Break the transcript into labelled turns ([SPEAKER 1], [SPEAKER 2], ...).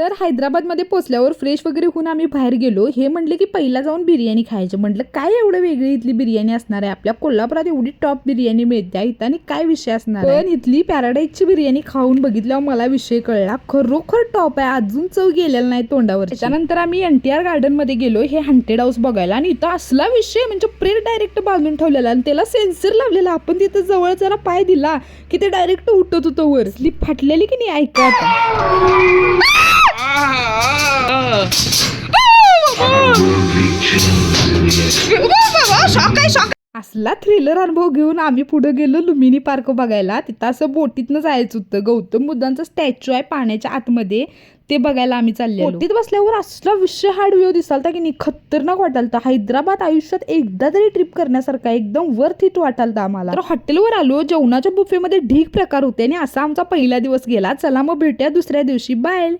[SPEAKER 1] तर हैदराबादमध्ये पोचल्यावर फ्रेश वगैरे होऊन आम्ही बाहेर गेलो. हे म्हटले की पहिला जाऊन बिर्याणी खायची. म्हटलं काय एवढं वेगळी इथली बिर्याणी असणार आहे, आपल्या कोल्हापुरात एवढी टॉप बिर्याणी मिळते इथं आणि काय विषय असणार. पण इथली पॅराडाईजची बिर्याणी खाऊन बघितल्यावर मला विषय कळला, खरोखर टॉप आहे, अजून चव गेलेला नाही तोंडावर. त्याच्यानंतर आम्ही NTR गार्डन मध्ये गेलो हे हॉन्टेड हाऊस बघायला आणि इथं असला विषय म्हणजे प्रेर डायरेक्ट बांधून ठेवलेला आणि त्याला सेन्सर लावलेला. आपण तिथं जवळ जरा पाय दिला की ते डायरेक्ट उठत होतं वर. स्लीप फाटलेली की नाही ऐका असला थ्रिलर अनुभव घेऊन आम्ही पुढे गेलो लुंबिनी पार्क बघायला. तिथं असं बोटीतनं जायचं होतं. गौतम बुद्धांचा स्टॅच्यू आहे पाण्याच्या आतमध्ये, ते बघायला आम्ही चालले. बोटीत बसल्यावर असला विषहाड व्ह्यू दिसालता की नाही, खतरनाक वाटालता. हैदराबाद आयुष्यात एकदा तरी ट्रिप करण्यासारखा एकदम वर्थ इट वाटालता आम्हाला. तर हॉटेलवर आलो. जेवणाच्या बुफेमध्ये ढीक प्रकार होते आणि असा आमचा पहिला दिवस गेला. चला मग भेटूया दुसऱ्या दिवशी. बाय.